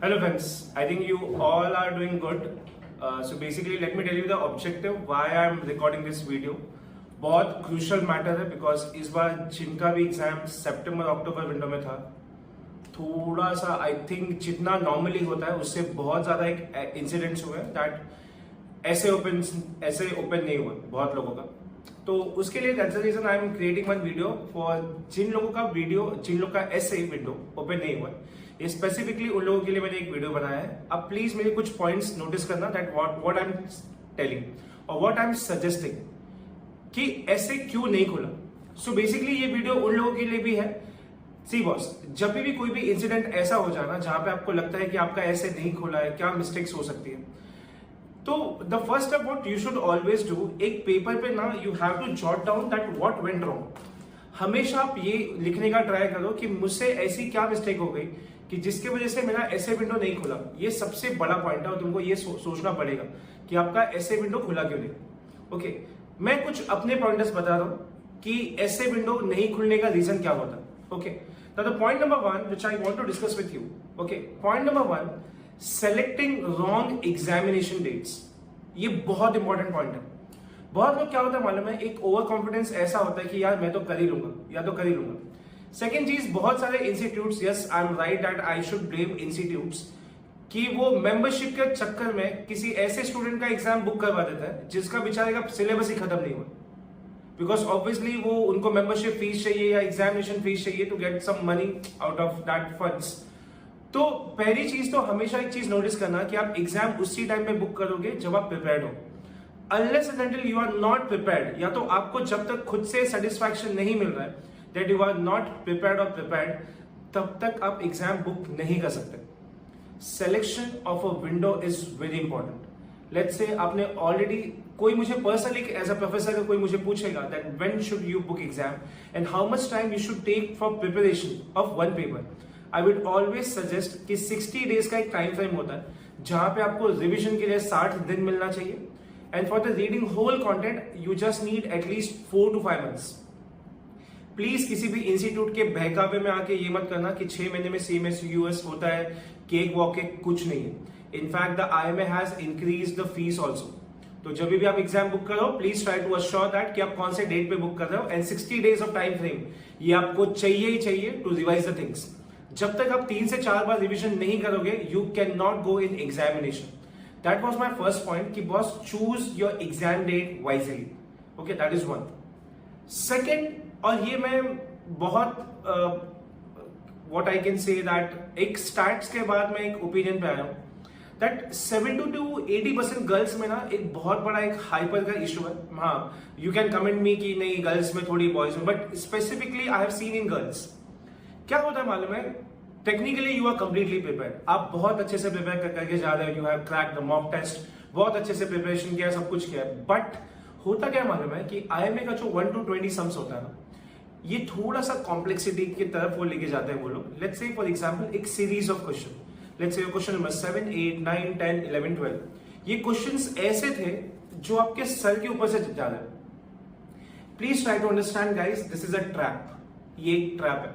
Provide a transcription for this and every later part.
Hello friends, I think you all are doing good. So basically let me tell you the objective why I am recording this video. बहुत crucial matter है because इस बार जिनका भी exam सितंबर अक्टूबर window में था, थोड़ा सा I think जितना नॉर्मली होता है उससे बहुत ज़्यादा एक इंसिडेंट्स हुए दैट ऐसे ओपन नहीं हुआ बहुत लोगों का। तो उसके लिए that's the reason I am creating one video for जिन लोगों का ऐसे विंडो ओपन नहीं हुआ, ये स्पेसिफिकली उन लोगों के लिए मैंने एक वीडियो बनाया है। अब प्लीज मेरे कुछ पॉइंट्स नोटिस करना that what I am telling और व्हाट आई एम सजेस्टिंग कि ऐसे क्यों नहीं खुला। सो बेसिकली ये वीडियो उन लोगों के लिए भी है। सी बॉस, जब भी कोई भी इंसिडेंट ऐसा हो जाना जहां पे आपको लगता है कि आपका ऐसे नहीं खुला है, क्या मिस्टेक्स हो सकती है, तो the first step what you should always do, एक पेपर पे ना you have to jot down that what went wrong. हमेशा आप ये लिखने का ट्राई करो कि मुझसे ऐसी क्या मिस्टेक हो गई कि जिसकी वजह से मेरा ऐसे विंडो नहीं खुला। ये सबसे बड़ा पॉइंट है और तुमको ये सोचना पड़ेगा कि आपका ऐसे विंडो खुला क्यों नहीं। ओके, मैं कुछ अपने पॉइंटर्स बता रहा हूं कि ऐसे विंडो नहीं खुलने का रीजन क्या होता है। Okay, the point number one which I want to discuss with you. Okay, point number one, selecting wrong examination dates. ये बहुत इंपॉर्टेंट पॉइंट है। बहुत लोग क्या होता है मालूम है, एक ओवर कॉन्फिडेंस ऐसा होता है कि यार मैं तो कर ही लूंगा या तो कर ही लूंगा। सेकेंड चीज, बहुत सारे institutes, yes I am right that I should blame institutes, कि वो मेंबरशिप के चक्कर में किसी ऐसे स्टूडेंट का एग्जाम बुक करवा देता है जिसका बेचारे का सिलेबस ही खत्म नहीं हुआ, बिकॉज ऑब्वियसली वो उनको मेंबरशिप फीस चाहिए या एग्जामिनेशन फीस चाहिए to get some money out of that funds. तो पहली चीज तो हमेशा एक चीज नोटिस करना कि आप एग्जाम उसी टाइम पे बुक करोगे जब आप प्रिपेयर्ड हो। Unless and until you are not prepared, या तो आपको जब तक खुद से सेटिस्फैक्शन नहीं मिल रहा है that you are not prepared और प्रिपेयर्ड, तब तक आप एग्जाम बुक नहीं कर सकते। Selection of a window is very important. Let's say आपने ऑलरेडी, कोई मुझे पर्सनली एज अ प्रोफेसर कोई मुझे पूछेगा that when should you book exam and how much time you should take for preparation of one paper, I would always suggest कि 60 days का एक time frame होता है जहां पे आपको रिविजन के लिए 60 दिन मिलना चाहिए, and for the reading whole content you just need at least 4 to 5 months। Please किसी भी इंस्टीट्यूट के बहकावे में आके ये मत करना कि 6 महीने में CMS US होता है, केक वॉक केक, कुछ नहीं है। In fact the IMA has increase the fees also. तो जब भी आप एग्जाम बुक करो please try to assure that कि आप कौन से डेट पे बुक कर रहे हो, and 60 days of time frame ये आपको चाहिए ही चाहिए टू रिवाइज द थिंग्स। जब तक आप 3 से 4 बार रिविजन नहीं करोगे you can not go in examination. That was my first point कि boss choose your exam date wisely. Okay, that is one. Second, और ये मैं बहुत what I can say that एक स्टैट्स के बाद मैं एक ओपिनियन पे आया हूं दैट 70 to 80% गर्ल्स में ना एक बहुत बड़ा एक हाइपर का इशू है। हाँ, यू कैन कमेंट मी कि नहीं गर्ल्स में थोड़ी बॉयज में, but specifically I have seen in girls क्या होता है मालूम है, technically you are completely prepared, आप बहुत अच्छे से प्रिपेयर करके जा रहे हो, you have cracked the mock test, बहुत अच्छे से प्रिपरेशन किया, सब कुछ किया, बट होता क्या मालूम है कि IMA का जो 1 to 20 सम्स होता है ना, ये थोड़ा सा कॉम्प्लेक्सिटी की तरफ वो लेके जाते हैं वो लोग। लेट्स से फॉर एग्जांपल एक series of question, let's say question number 7, 8, 9, 10, 11, 12, ये क्वेश्चंस ऐसे थे जो आपके सर के ऊपर से जा रहे हैं। Please try to understand guys, this is a trap, ये एक ट्रैप है।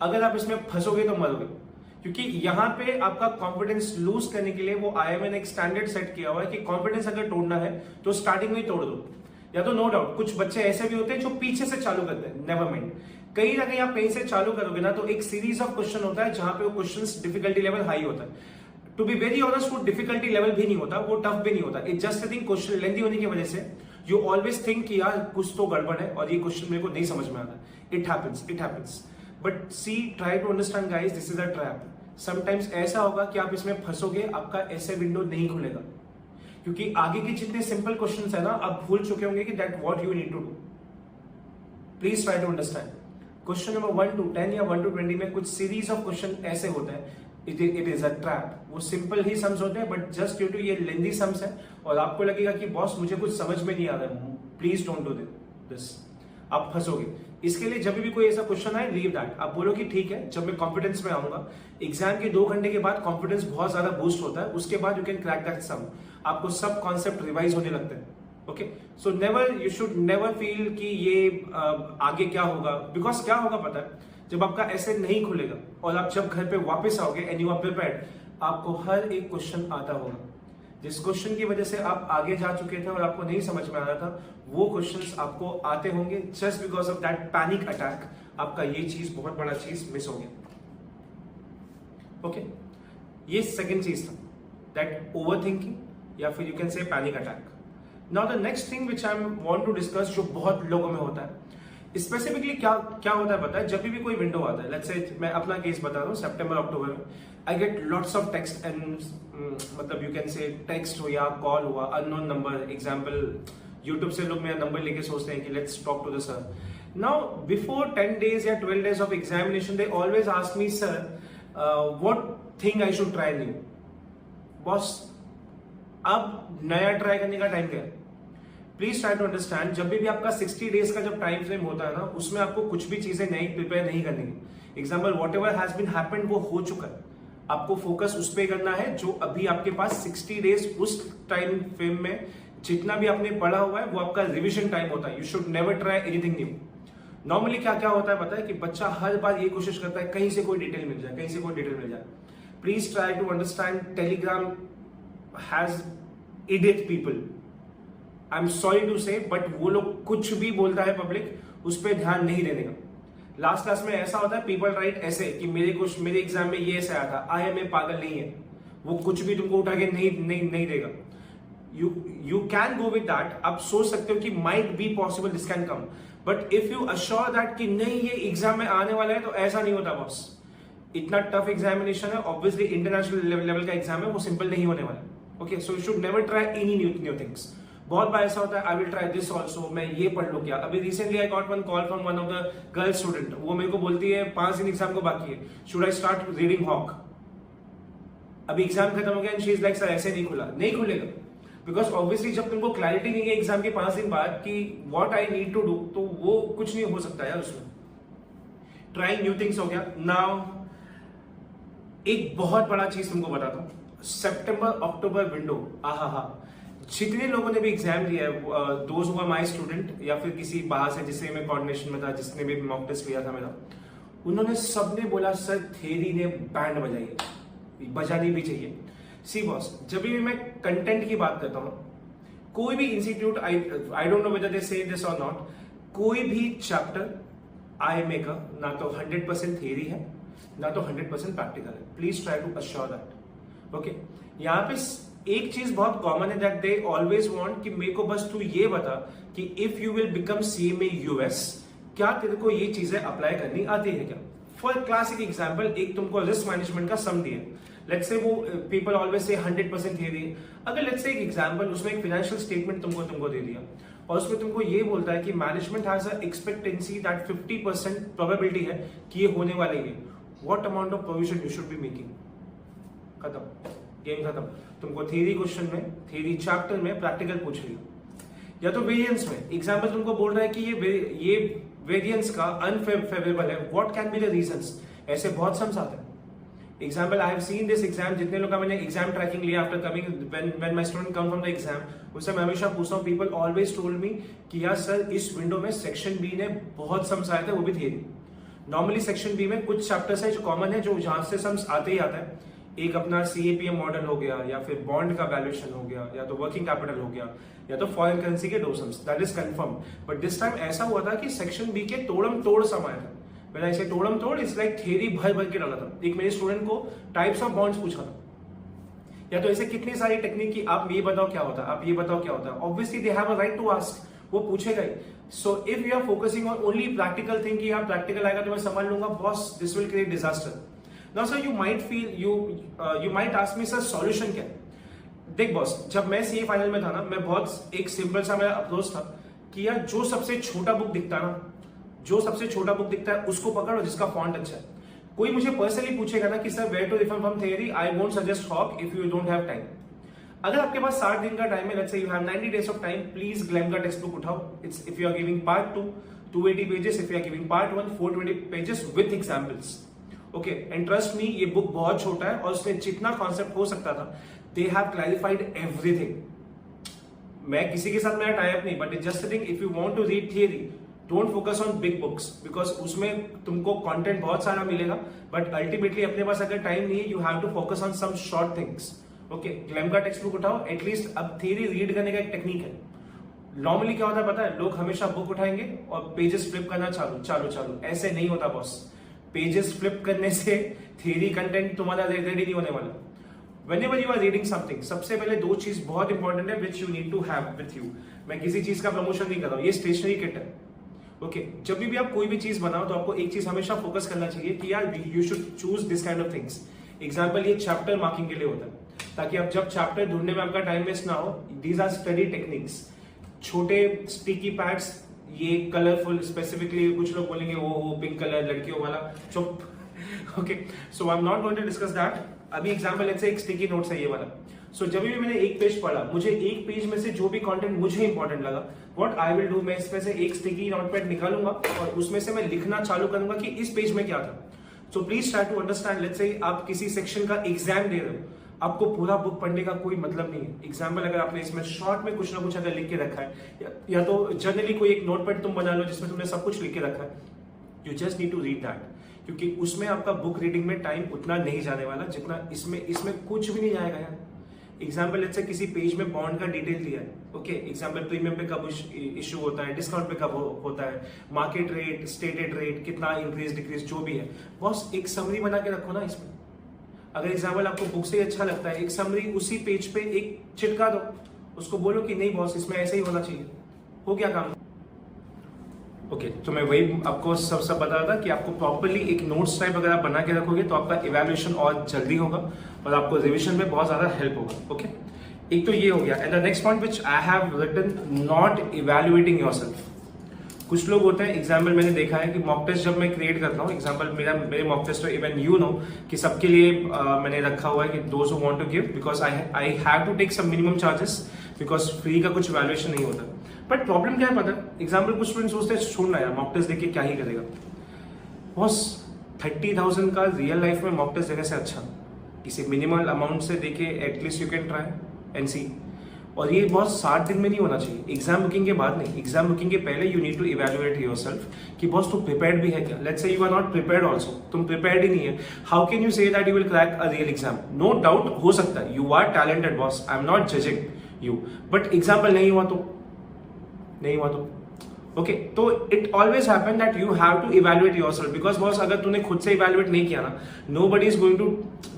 अगर आप इसमें फंसोगे तो मरोगे, क्योंकि यहां पे आपका कॉन्फिडेंस लूज करने के लिए वो IMA ने एक स्टैंडर्ड सेट किया हुआ है कि कॉन्फिडेंस अगर तोड़ना है तो स्टार्टिंग में ही तोड़ दो, या तो नो डाउट कुछ बच्चे ऐसे भी होते हैं जो पीछे से चालू करते हैं, नेवर माइंड, कहीं ना कहीं आप कहीं से चालू करोगे ना तो एक सीरीज ऑफ क्वेश्चन होता है जहां पे वो क्वेश्चंस डिफिकल्टी लेवल हाई होता है। टू बी वेरी ऑनेस्ट, वो डिफिकल्टी लेवल भी नहीं होता, वो टफ भी नहीं होता, it just I think question lengthy होने की वजह से यू ऑलवेज थिंक कि यार कुछ तो गड़बड़ है और ये क्वेश्चन मेरे को नहीं समझ में आता। It happens, but see try to understand guys, this is a trap. Sometimes ऐसा होगा कि आप इसमें फंसोगे, आपका ऐसे विंडो नहीं खुलेगा, क्योंकि आगे के जितने सिंपल क्वेश्चंस है ना आप भूल चुके होंगे कि that what you need to do. Please try to understand. Question number 1 to 10 या 1 to 20 में कुछ सीरीज ऑफ क्वेश्चन ऐसे होते हैं, इट इज अ ट्रैप। वो सिंपल ही सम्स होते हैं बट जस्ट ड्यू टू ये लेंथी सम्स है और आपको लगेगा कि बॉस मुझे कुछ समझ में नहीं आ रहा है, प्लीज डोंट डू दिस, आप फंसोगे। इसके लिए जब भी कोई ऐसा क्वेश्चन आए लीव दैट, आप बोलो कि ठीक है जब मैं कॉन्फिडेंस में आऊंगा, एग्जाम के 2 घंटे के बाद कॉन्फिडेंस बहुत ज्यादा बूस्ट होता है, उसके बाद you can crack that sum, आपको सब कॉन्सेप्ट रिवाइज होने लगते हैं। Okay, so never, you should never feel कि ये आगे क्या होगा, बिकॉज क्या होगा पता है, जब आपका ऐसे नहीं खुलेगा और आप जब घर पे वापस आओगे एंड यू आर प्रिपेयर्ड, आपको हर एक क्वेश्चन आता होगा। जिस क्वेश्चन की वजह से आप आगे जा चुके थे और आपको नहीं समझ में आ रहा था, वो क्वेश्चंस आपको आते होंगे। Just because of that panic attack आपका ये चीज, बहुत बड़ा चीज मिस हो गया। ओके, ये सेकेंड चीज था, दैट ओवर थिंकिंग या फिर you can say panic attack. Now the next thing which I want to discuss, जो बहुत लोगों में होता है, स्पेसिफिकली क्या होता है पता है? जब भी कोई विंडो आता है, लेट्स से मैं अपना केस बता रहा हूँ, सितंबर अक्टूबर में I get lots of text and मतलब यू कैन से टेक्स्ट हो या कॉल हुआ, अननोन नंबर। एग्जांपल, यूट्यूब से लोग मेरा नंबर लेके सोचते हैं कि let's talk to the sir. Now before 10 days या 12 days of examination they always ask me, sir what thing I should try new. Boss, अब नया ट्राई करने का टाइम क्या है? प्लीज ट्राई टू अंडरस्टैंड, जब भी आपका 60 days का जब टाइम फ्रेम होता है ना, उसमें आपको कुछ भी चीजें नई प्रिपेयर नहीं करनी है। Example, whatever has been happened वो हो चुका है, आपको फोकस उस पर करना है जो अभी आपके पास 60 days उस टाइम फ्रेम में जितना भी आपने पढ़ा हुआ है वो आपका रिविजन टाइम होता है। You should never try anything new. Normally क्या होता है पता है कि बच्चा हर बार ये कोशिश करता है कहीं से कोई डिटेल मिल जाए, कहीं से कोई डिटेल मिल जाए। Please try to understand, Telegram has idiot people, I am sorry to say, but वो लोग कुछ भी बोलता है पब्लिक, उस पर ध्यान नहीं देने का। लास्ट क्लास में ऐसा होता है, पीपल राइट ऐसे कि मेरे एग्जाम में ये ऐसे आया था, IMA पागल नहीं है, वो कुछ भी तुमको उठा के नहीं देगा। You can go with that. आप सोच सकते हो कि might be possible this can come, but if you assure that कि नहीं ये एग्जाम में आने वाला है, तो ऐसा नहीं होता बॉस। इतना टफ एग्जामिनेशन है, ऑब्वियसली इंटरनेशनल लेवल का एग्जाम है, वो सिंपल नहीं होने वाला। Okay, so you should never try any new things. बहुत बार ऐसा होता है, I will try this also, मैं ये पढ़ लूं क्या। अभी recently I got one call from one of the girl student, वो मेरे को बोलती है 5 दिन एग्जाम को बाकी है, should I start reading Hock. अभी एग्जाम खत्म हो गया and she is like, sir ऐसे नहीं खुलेगा, बिकॉज ऑब्वियसली जब तुमको क्लैरिटी नहीं है एग्जाम के 5 दिन बाद कि what I need to do, तो वो कुछ नहीं हो सकता यार उसमें। ट्राइंग न्यू थिंग्स हो गया। नाउ एक बहुत बड़ा चीज तुमको बताता हूँ, सितंबर अक्टूबर विंडो, आहा, जितने लोगों ने भी एग्जाम दिया है, दोज हुआ माय स्टूडेंट या फिर किसी बाहर से जिससे मैं कोऑर्डिनेशन में था, जिसने भी मॉक टेस्ट लिया था मेरा, उन्होंने सबने बोला सर थ्योरी ने बैंड बजानी भी चाहिए। सी बॉस, जब भी मैं कंटेंट की बात करता हूँ, कोई भी institute, I don't know whether they से दिस और नॉट, कोई भी चैप्टर IMA का ना तो 100% थ्योरी है ना तो 100% प्रैक्टिकल है। Please try to assure that. Okay, यहाँ पे एक चीज बहुत कॉमन है, दैट दे ऑलवेज वांट कि मेरे को बस तू ये बता कि if you will become CMA US, क्या तेरे को ये चीजें अप्लाई करनी आती है क्या। फॉर क्लासिक एग्जांपल, एक तुमको रिस्क मैनेजमेंट का सम दिया, लेट्स से वो पीपल ऑलवेज से 100% थ्योरी। अगर लेट्स से एक एग्जांपल, उसमें एक फाइनेंशियल स्टेटमेंट तुमको दे दिया और उसमें तुमको ये बोलता है कि management has a expectancy that 50% probability है कि ये होने वाले हैं, what amount of provision you should be making. खत्म, गेम खत्म। तुमको थ्योरी क्वेश्चन में, थ्योरी चैप्टर में प्रैक्टिकल पूछ लिया, या तो वेरिएंस में एग्जांपल तुमको बोल रहा है कि ये वेरिएंस का अनफेवरेबल है, what can be the reasons. ऐसे बहुत सम्स आते हैं। Example, I have seen this exam, जितने लोग का मैंने एग्जाम ट्रैकिंग लिया after coming, when my student come from the exam, उससे मैं हमेशा पूछता हूँ, पीपल ऑलवेज टोल्ड मी कि यार सर इस विंडो में सेक्शन बी ने बहुत सम्स आए थे, वो भी थ्योरी। नॉर्मली सेक्शन बी में कुछ चैप्टर्स है जो कॉमन है, जो जहां से सम्स आते ही आता है। एक अपना CAPM मॉडल हो गया, या फिर बॉन्ड का वैल्यूएशन हो गया, या तो वर्किंग कैपिटल हो गया, या तो फॉरेन करेंसी के 2 sums, that is confirm. But this time ऐसा हुआ था कि सेक्शन बी के तोड़ सम आया था। मैंने ऐसे तोड़ इट्स लाइक थ्योरी भर के डाला था। एक मेरे स्टूडेंट को टाइप्स ऑफ बॉन्ड्स पूछा था, या तो ऐसे कितनी सारी टेक्निक की, आप ये बताओ क्या होता है, आप ये बताओ क्या होता है। Obviously they have a right to ask, वो पूछेगा ही। So if you are focusing on only practical thing कि यार प्रैक्टिकल आएगा तो मैं समझ लूंगा, boss this will create disaster. Now sir you might feel, you might ask me sir solution क्या। देख बॉस, जब मैं CA फाइनल में था ना, मैं बहुत एक सिंपल सा मेरा अप्रोच था कि यार जो सबसे छोटा बुक दिखता है उसको पकड़ो जिसका फॉन्ट अच्छा है। कोई मुझे पर्सनली पूछेगा ना कि sir where to refer from theory, I won't suggest Hock if you don't have time. अगर आपके पास 60 दिन का टाइम है, let's say you have 90 days of time, please Gleim का टेक्स्ट बुक उठाओ। It's if you are giving part 2 280 pages, if you are giving part 1 420 pages with examples. Okay, and trust me, ये book बहुत छोटा है और उसमें जितना concept हो सकता था, दे हैव क्लैरिफाइड एवरीथिंग। मैं किसी के साथ मेरा टाई अप नहीं, but just think if you want to read theory, don't focus on big books because उसमें तुमको कंटेंट बहुत सारा मिलेगा, बट अल्टीमेटली अपने पास अगर टाइम नहीं है, you have to focus on some short things. Okay, Gleim का टेक्स्ट बुक उठाओ एटलीस्ट। अब थ्योरी रीड करने का एक टेक्निक है। नॉर्मली क्या होता है पता है, लोग हमेशा बुक उठाएंगे और पेजेस फ्लिप करना चालू। ऐसे नहीं होता बॉस। पेजेस फ्लिप करने से थ्योरी कंटेंट तुम्हारा रेडी नहीं होने वाला। Whenever you are reading something, सबसे पहले दो चीज बहुत इंपॉर्टेंट है which you need to have with you। मैं किसी चीज का प्रमोशन नहीं कर रहा हूँ, ये स्टेशनरी किट है। ओके, जब भी आप कोई भी चीज बनाओ तो आपको एक चीज हमेशा फोकस करना चाहिए कि यार you should choose this kind of things. Example, ये चैप्टर मार्किंग के लिए होता है, ताकि आप जब चैप्टर ढूंढने में आपका टाइम वेस्ट ना हो। These are study techniques. छोटे स्टिकी पैड्स, ये कलरफुल, स्पेसिफिकली कुछ लोग बोलेंगे वो पिंक कलर लड़कियों वाला, चुप। Okay, so I am not going to discuss that. अभी एग्जाम्पल लेट्स से एक स्टिकी नोट्स है ये वाला। सो जब भी मैंने एक पेज पढ़ा, मुझे एक पेज में से जो भी कंटेंट मुझे इंपॉर्टेंट लगा, व्हाट आई विल डू, मैं इसमें से एक स्टिकी नोटपैड निकालूंगा और उसमें से मैं लिखना चालू करूंगा कि इस पेज में क्या था। So please try to understand. Let's say आप किसी सेक्शन का एग्जाम दे रहे हो, आपको पूरा बुक पढ़ने का कोई मतलब नहीं है। एग्जाम्पल, अगर आपने इसमें शॉर्ट में कुछ ना कुछ अगर लिख के रखा है, या तो जनरली कोई एक नोटपैड तुम बना लो जिसमें तुमने सब कुछ लिख के रखा है, you just need to read that. क्योंकि उसमें आपका बुक रीडिंग में टाइम उतना नहीं जाने वाला जितना इसमें कुछ भी नहीं जाएगा यार। एग्जाम्पल, लेट्स से किसी पेज में बॉन्ड का डिटेल दिया है। ओके, एग्जाम्पल, प्रीमियम पे कब इशू होता है, डिस्काउंट पे कब होता है, मार्केट रेट, स्टेटेड रेट, कितना इंक्रीज डिक्रीज जो भी है, बस एक समरी बना के रखो ना इसमें। अगर एग्जाम्पल आपको बुक से अच्छा लगता है, एक समरी उसी पेज पे एक चिटका दो, उसको बोलो कि नहीं बॉस इसमें ऐसे ही होना चाहिए, हो गया काम। ओके, तो मैं वही आपको सब बता रहा था कि आपको प्रॉपर्ली एक नोट्स टाइप अगर आप बना के रखोगे तो आपका इवैल्यूएशन और जल्दी होगा और आपको रिविजन में बहुत ज्यादा हेल्प होगा। ओके, एक तो ये हो गया। And the next point which I have written, not evaluating yourself. कुछ लोग होते हैं, एग्जाम्पल मैंने देखा है कि मॉक टेस्ट जब मैं क्रिएट करता हूँ, एग्जाम्पल मेरे mock test even you know कि सबके लिए मैंने रखा हुआ है कि those who want to give, because I have to take some minimum charges, because free का कुछ वैल्यूएशन नहीं होता। बट प्रॉब्लम क्या है पता है, एग्जाम्पल कुछ स्टूडेंट सोचते हैं छोड़ना यार मॉक टेस्ट देख के क्या ही करेगा। बॉस 30,000 का रियल लाइफ में मॉक टेस्ट देने से अच्छा किसी मिनिमल अमाउंट से देखे, at least you can try and see. और ये बहुत 60 दिन में नहीं होना चाहिए, एग्जाम बुकिंग के बाद नहीं, एग्जाम बुकिंग के पहले you need to evaluate yourself कि बॉस तू प्रिपेयर्ड भी है क्या। Let's say you are not prepared also, तुम प्रिपेयर्ड ही नहीं है, how can you say that you will crack a real exam. No doubt हो सकता है, you are talented boss, I am not judging you, but example नहीं हुआ तो ओके, तो it always happen that you have to evaluate yourself, because boss अगर तूने खुद से इवैल्यूएट नहीं किया ना, nobody is going to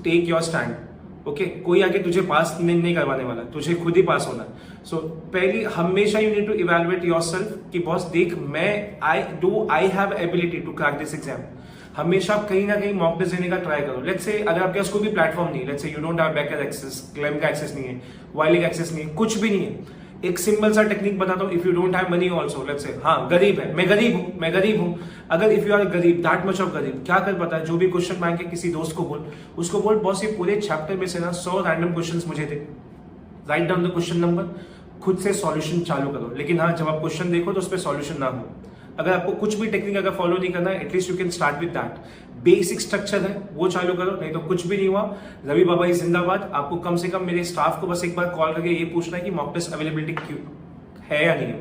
take your stand. Okay, कोई आगे तुझे पास नहीं करवाने वाला, तुझे खुद ही पास होना है। सो पहली हमेशा you need to evaluate yourself कि बॉस देख I have ability to crack this exam. हमेशा कहीं ना कहीं मॉक टेस्ट देने का ट्राई करो। लेट्स से अगर आपके पास कोई भी प्लेटफॉर्म नहीं है, let's say you don't have Becker access, Gleim का एक्सेस नहीं है, वाइली का एक्सेस नहीं है, कुछ भी नहीं है, एक सिंपल सा टेक्निक बताता हूँ। If you don't have money also, let's say हाँ गरीब है, मैं गरीब हूँ। अगर इफ यू आर गरीब, दैट मच ऑफ गरीब, क्या कर पता है, जो भी क्वेश्चन मांगे किसी दोस्त को बोल, उसको बोल बॉस ये पूरे चैप्टर में से ना 100 रैंडम क्वेश्चंस मुझे दे, write down the question number, खुद से सॉल्यूशन चालू करो। लेकिन हाँ, जब आप क्वेश्चन देखो तो उस पर सॉल्यूशन ना हो। अगर आपको कुछ भी टेक्निक अगर फॉलो नहीं करना है, at least you can start with that. Basic structure है वो चालू करो, नहीं तो कुछ भी नहीं हुआ। रवि बाबा ही जिंदाबाद। आपको कम से कम मेरे स्टाफ को बस एक बार कॉल करके ये पूछना है कि मॉक टेस्ट अवेलेबिलिटी क्यों है या नहीं है,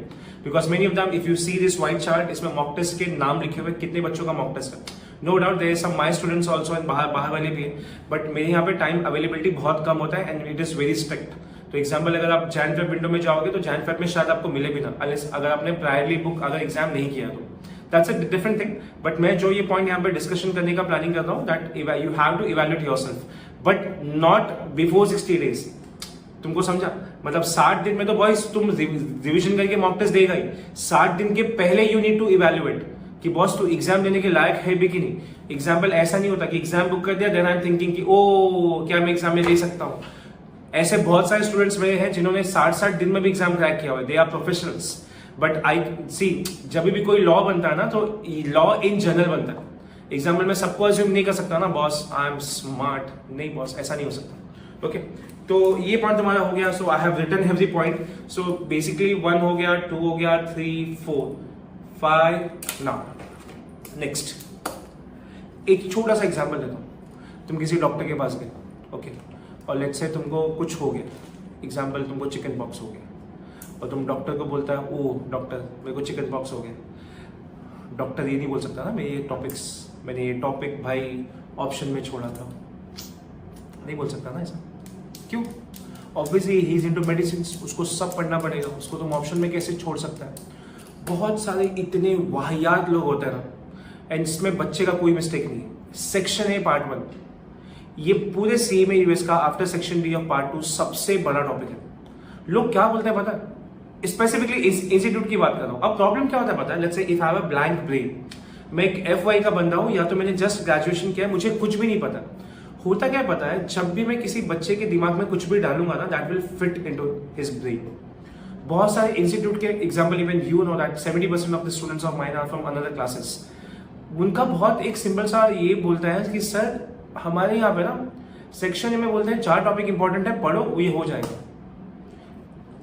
because many of them if you see this white chart, इसमें मॉक टेस्ट के नाम लिखे हुए, कितने बच्चों का मॉक टेस्ट है। No doubt there some my students also and बाहर वाले भी है, बट मेरे यहाँ पे टाइम अवेलेबिलिटी बहुत कम होता है and it is very strict. तो एग्जाम्पल, अगर आप जैन फेब विंडो में जाओगे तो जैन फेब में शायद आपको मिले भी ना, अगर आपने प्रायरली बुक अगर एग्जाम नहीं किया तो that's a different thing. But मैं जो ये पॉइंट यहाँ पे डिस्कशन करने का प्लानिंग कर रहा हूँ, that you have to evaluate yourself, but not before 60 days. तुमको समझा, मतलब 60 दिन में तो बॉयज तुम रिविजन करके मॉक टेस्ट देगा ही, 60 दिन के पहले यू नीड टू इवैल्यूएट कि बॉस तू एग्जाम देने के लायक है भी कि नहीं। एग्जाम्पल ऐसा नहीं होता कि एग्जाम बुक कर दिया देन आई एम थिंकिंग कि ओ क्या मैं एग्जाम में दे सकता हूँ। ऐसे बहुत सारे स्टूडेंट्स मेरे हैं जिन्होंने 60 दिन में भी एग्जाम क्रैक किया हुआ, they are professionals. But I see, जब भी कोई लॉ बनता है ना तो लॉ इन जनरल बनता है। एग्जाम्पल में सबको अज्यूम नहीं कर सकता ना बॉस आई एम स्मार्ट, नहीं बॉस ऐसा नहीं हो सकता। ओके, तो ये पॉइंट तुम्हारा हो गया। So I have written every point. So basically 1 हो गया, 2 हो गया, 3, 4, 5। नाउ नेक्स्ट एक छोटा सा एग्जाम्पल देता हूँ। तुम किसी डॉक्टर के पास गए, ओके, और लेट्स से तुमको कुछ हो गया, एग्जाम्पल तुमको चिकन पॉक्स हो गया, और तुम डॉक्टर को बोलता है ओ डॉक्टर मेरे को चिकन पॉक्स हो गया। डॉक्टर ये नहीं बोल सकता ना मैंने ये टॉपिक भाई ऑप्शन में छोड़ा था, नहीं बोल सकता ना ऐसा। क्यों? Obviously he is into medicine, उसको सब पढ़ना पड़ेगा, उसको तुम ऑप्शन में कैसे छोड़ सकता है। बहुत सारे इतने वाहियात लोग होते हैं ना, एंड इसमें बच्चे का कोई मिस्टेक नहीं है। सेक्शन ए पार्ट 1 ये पूरे CMA यूएस का after section B of part 2 सबसे बड़ा टॉपिक है। लोग क्या बोलते हैं पता है, स्पेसिफिकली इंस्टीट्यूट की बात कर रहा हूं। अब प्रॉब्लम क्या होता है पता है, लेट्स से if I have a blank brain, मैं एक FY का बंदा हूं या तो मैंने जस्ट ग्रेजुएशन किया है, मुझे कुछ भी नहीं पता। होता क्या पता है, जब भी मैं किसी बच्चे के दिमाग में कुछ भी डालूंगा ना, that will fit into his brain. बहुत सारे इंस्टीट्यूट के example, even you know that 70% of the students of mine are from another classes. उनका बहुत एक सिंपल सा ये बोलता है कि सर हमारे यहाँ पे ना सेक्शन में बोलते हैं 4 टॉपिक इंपॉर्टेंट है, पढ़ो ये हो जाएगा।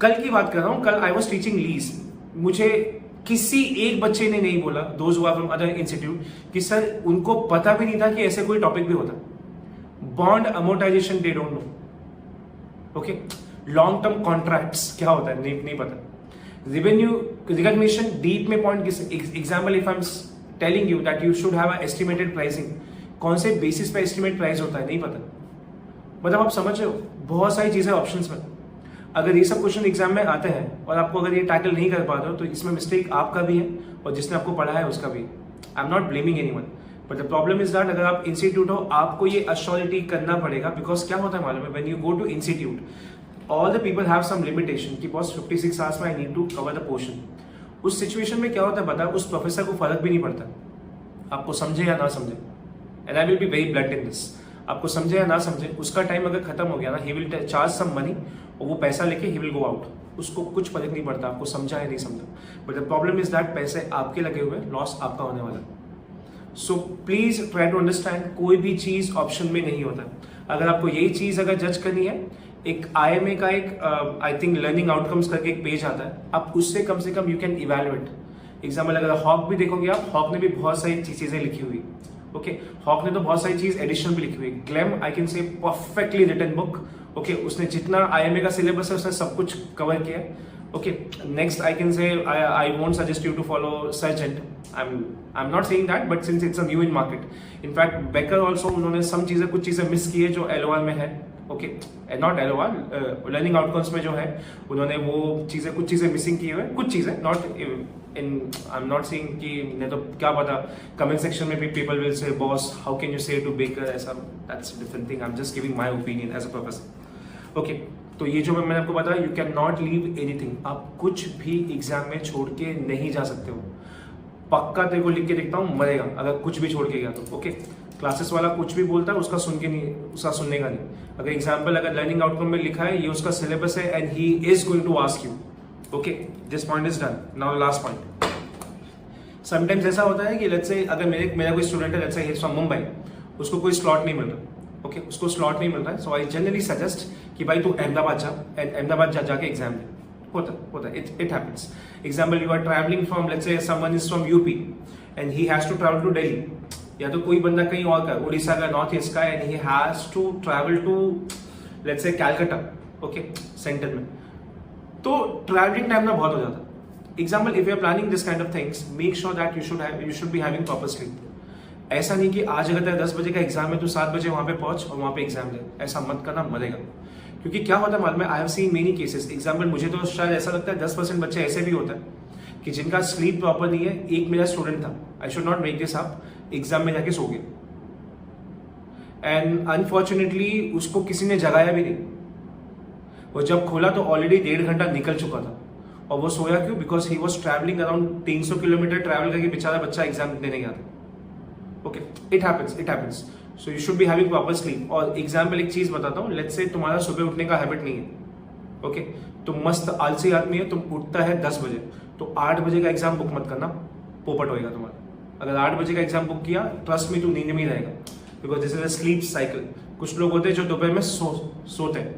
कल की बात कर रहा हूँ, कल आई वॉज टीचिंग लीज, मुझे किसी एक बच्चे ने नहीं बोला, those who are from other institute, कि सर उनको पता भी नहीं था कि ऐसे कोई टॉपिक भी होता। Bond amortisation they don't know, okay. Long term contracts क्या होता है नहीं पता। रेवेन्यू रिकॉग्निशन डीप में पॉइंट किस example, if I am telling you that you should have a estimated pricing, कौन से बेसिस पे एस्टिमेट प्राइस होता है नहीं पता। मतलब आप समझ रहे हो, बहुत सारी चीजें ऑप्शंस में। अगर ये सब क्वेश्चन एग्जाम में आते हैं और आपको अगर ये टैकल नहीं कर पाते हो, तो इसमें मिस्टेक आपका भी है और जिसने आपको पढ़ा है उसका भी। आई am not blaming anyone, but the problem is that अगर आप इंस्टीट्यूट हो, आपको ये अश्योरिटी करना पड़ेगा। बिकॉज क्या होता है मालूम है, when you go to institute, all the people have some limitation कि बॉस 56 आवर्स में I need to cover the portion. उस सिचुएशन में क्या होता है पता है, उस प्रोफेसर को फर्क भी नहीं पड़ता आपको समझे या ना समझे। And I will be very blunt in this, आपको समझे या ना समझे, उसका टाइम अगर खत्म हो गया ना, he will charge some money और वो पैसा लेके ही विल गो आउट। उसको कुछ फर्क नहीं पड़ता आपको समझा या नहीं समझा। But the problem is that पैसे आपके लगे हुए, लॉस आपका होने वाला है। So please try to understand, कोई भी चीज ऑप्शन में नहीं होता। अगर आपको यही चीज अगर जज करनी है, एक IMA का एक आई थिंक लर्निंग आउटकम्स करके एक पेज आता है, आप उससे कम से कम यू कैन इवेलुएट। एग्जाम्पल अगर हॉक भी देखोगे आप, हॉक ने भी बहुत सारी चीजें लिखी हुई, ओके। हॉक ने तो बहुत सारी चीज एडिशनल भी लिखी हुई। Gleim I can say perfectly written book, okay. उसने जितना IMA का सिलेबस है उसने सब कुछ कवर किया, okay. Next I can say I won't suggest you to follow Surgent, I am not saying that, but since it's a new in market. In fact Becker also, उन्होंने कुछ चीजें मिस की है जो LOR में है, okay. Not LOR, learning outcomes में जो है उन्होंने वो चीजें, कुछ चीजें मिसिंग की हुई है, कुछ चीजें not in, I am not saying कि नहीं तो क्या पता कमेंट सेक्शन में भी people will say boss how can you say to Becker ऐसा, that's different thing. I am just giving my opinion as a professor, okay. तो ये जो मैंने आपको बताया, you can not leave anything, आप कुछ भी एग्जाम में छोड़ के नहीं जा सकते हो। पक्का तेरे को लिख के देखता हूँ, मरेगा अगर कुछ भी छोड़ के गया तो, ओके। क्लासेस वाला कुछ भी बोलता है उसका सुन के नहीं, उसका सुनने का नहीं। अगर एग्जाम्पल अगर लर्निंग आउटकम में लिखा है ये उसका सिलेबस है and he is going to ask you, okay. This point is done. Now last point, sometimes ऐसा होता है कि लेट्स से अगर मेरा कोई स्टूडेंट है, लेट्स से ही इज फ्रॉम मुंबई, उसको कोई स्लॉट नहीं मिल रहा, ओके। उसको स्लॉट नहीं मिल रहा है, सो आई जनरली सजेस्ट कि भाई तू अहमदाबाद जा, एंड अहमदाबाद जाके एग्जाम दे। होता है, it happens. Example, you are travelling from, let's say someone is from UP and he has to travel to Delhi, या तो कोई बंदा कहीं और का, उड़ीसा का, नॉर्थ ईस्ट का, and he has to travel to let's say Calcutta, okay, centre में। तो ट्रैवलिंग टाइम ना बहुत हो जाता है। Example, if you are planning this kind of things, make sure that you should be having proper sleep. ऐसा नहीं कि आज अगर 10 बजे का एग्जाम है तो 7 बजे वहां पे पहुंच और वहां पे एग्जाम दे, ऐसा मत करना, मरेगा। क्योंकि क्या होता है मालूम है, आई have seen many cases. Example, मुझे तो शायद ऐसा लगता है 10% बच्चे ऐसे भी होते हैं कि जिनका स्लीप प्रॉपर नहीं है। एक मेरा स्टूडेंट था, I should not make this up, exam में जाके सो गया एंड अनफॉर्चुनेटली उसको किसी ने जगाया भी नहीं। वो जब खोला तो ऑलरेडी 1.5 घंटा निकल चुका था। और वो सोया क्यों? Because he was travelling around 300 kilometre travel करके बेचारा बच्चा एग्जाम देने गया था। Okay, it happens. So you should be having proper sleep. और एग्जाम्पल एक चीज बताता हूँ, लेट्स से तुम्हारा सुबह उठने का हैबिट नहीं है, ओके, तुम मस्त आलसी आदमी है, तुम उठता है 10 बजे, तो 8 बजे का एग्जाम बुक मत करना, पोपट होएगा तुम्हारा। अगर 8 बजे का एग्जाम बुक किया, ट्रस्ट मी, तू नींद में ही रहेगा, because this is a slip cycle. कुछ लोग होते हैं जो दोपहर में सोते हैं,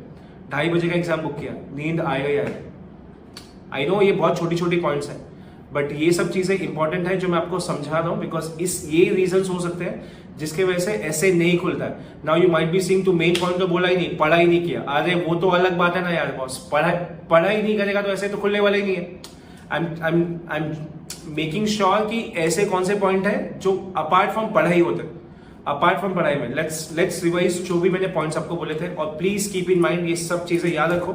2:30 बजे का एग्जाम बुक किया, नींद आएगा ही आएगा। आई नो ये बहुत छोटी छोटी पॉइंट्स हैं, बट ये सब चीजें इंपॉर्टेंट है जो मैं आपको समझा रहा हूँ, बिकॉज ये रीजन हो सकते हैं जिसके वजह से ऐसे नहीं खुलता है। Now you might be seeing to main point तो बोला ही नहीं, पढ़ा ही नहीं किया। अरे वो तो अलग बात है ना यार बॉस, पढ़ा ही नहीं करेगा तो ऐसे तो खुलने वाला ही नहीं है। मेकिंग श्योर कि ऐसे कौन से पॉइंट है जो अपार्ट फ्रॉम पढ़ाई होते हैं, अपार्ट फ्रॉम पढ़ाई में लेट्स रिवाइज जो भी मैंने पॉइंट्स आपको बोले थे, और प्लीज कीप इन माइंड ये सब चीजें याद रखो,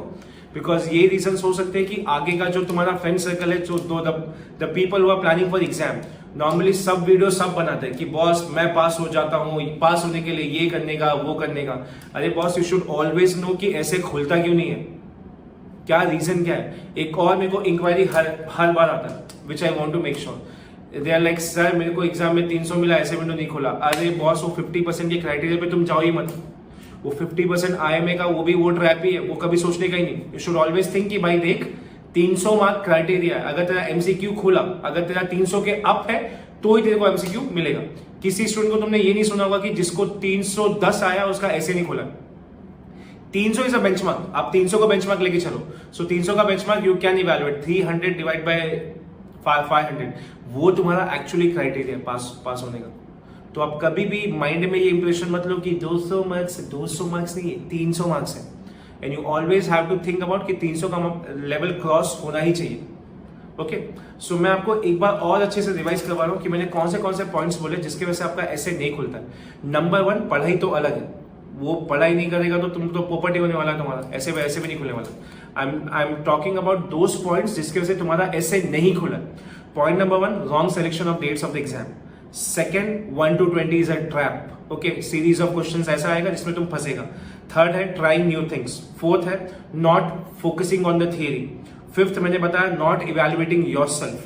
बिकॉज ये रीजन हो सकते हैं कि आगे का जो तुम्हारा फ्रेंड सर्कल है, जो the people who are planning for exam, normally सब वीडियो सब बनाते हैं कि बॉस मैं पास हो जाता हूँ, पास होने के लिए ये करने का वो करने का। अरे boss, you should always no कि ऐसे खुलता क्यों नहीं है, क्या रीजन क्या है। एक और मेरे को इंक्वायरी हर बार आता है which I want to make sure, they are like sir मेरे को एग्जाम में 300 मिला, ऐसे विंडो नहीं खोला। अरे बॉस, वो 50% के क्राइटेरिया पे तुम जाओ ही मत, वो 50% IMA का वो भी वो ट्रैप ही है, वो कभी सोचने का ही नहीं। यू शुड ऑलवेज थिंक कि भाई देख 300 मार्क क्राइटेरिया है, अगर तेरा MCQ खुला, अगर तेरा 300 के अप है तो ही तेरे को MCQ मिलेगा। किसी स्टूडेंट को तुमने ये नहीं सुना होगा कि जिसको 310 आया उसका ऐसे नहीं खुला। 300 इज अ बेंचमार्क, आप 300 का बेंचमार्क लेके चलो। सो 300 का benchmark you can evaluate 300 divide by 500, वो तुम्हारा एक्चुअली क्राइटेरिया पास होने का। तो आप कभी भी माइंड में ये इंप्रेशन मत लो कि 200 मार्क्स नहीं है, 300 मार्क्स है। And you always have to think about कि 300 का लेवल क्रॉस होना ही चाहिए। ओके, सो मैं आपको एक बार और अच्छे से रिवाइज करवा रहा हूँ कि मैंने कौन से पॉइंट्स बोले जिसकी वजह से आपका ऐसे नहीं खुलता है। नंबर 1, पढ़ाई तो अलग है, वो पढ़ाई नहीं करेगा तो तुम तो पोपर्टी होने वाला है तुम्हारा, ऐसे भी नहीं खुलने वाला। I am talking about those points जिसकी वजह से तुम्हारा ऐसे नहीं खुला। Point number 1, wrong selection of dates of the exam. Second, 1 to 20 is a trap. Okay, series of questions ऐसा आएगा जिसमें तुम फंसेगा। थर्ड है ट्राइंग न्यू थिंग्स। फोर्थ है not focusing on the theory. Fifth मैंने बताया not evaluating yourself,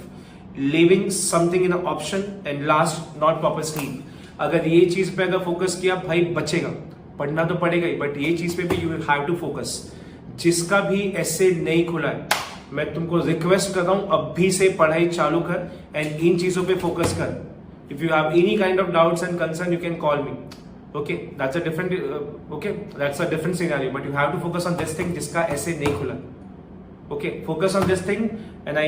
living something in option. And last, not proper sleep. अगर ये चीज पे अगर फोकस किया भाई बचेगा, पढ़ना तो पड़ेगा ही, बट ये चीज पे भी यू हैव टू फोकस। जिसका भी ऐसे नहीं खुला है, मैं तुमको रिक्वेस्ट कर रहा हूं अभी से पढ़ाई चालू कर एंड इन चीजों पे फोकस कर। If you have any kind of doubts and concern, you can call me. Okay, that's a different scenario. But you have to focus on this thing जिसका ऐसे नहीं खुला. Okay, focus on this thing, and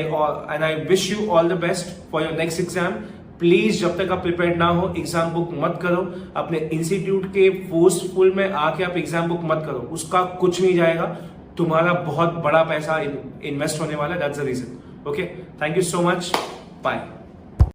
I wish you all the best for your next exam. Please जब तक आप prepare ना हो exam book मत करो। अपने इंस्टीट्यूट के फोर्सफुल में आके आप एग्जाम बुक मत करो, उसका कुछ नहीं जाएगा, तुम्हारा बहुत बड़ा पैसा इन्वेस्ट होने वाला है। That's the reason. Okay, thank you so much, bye.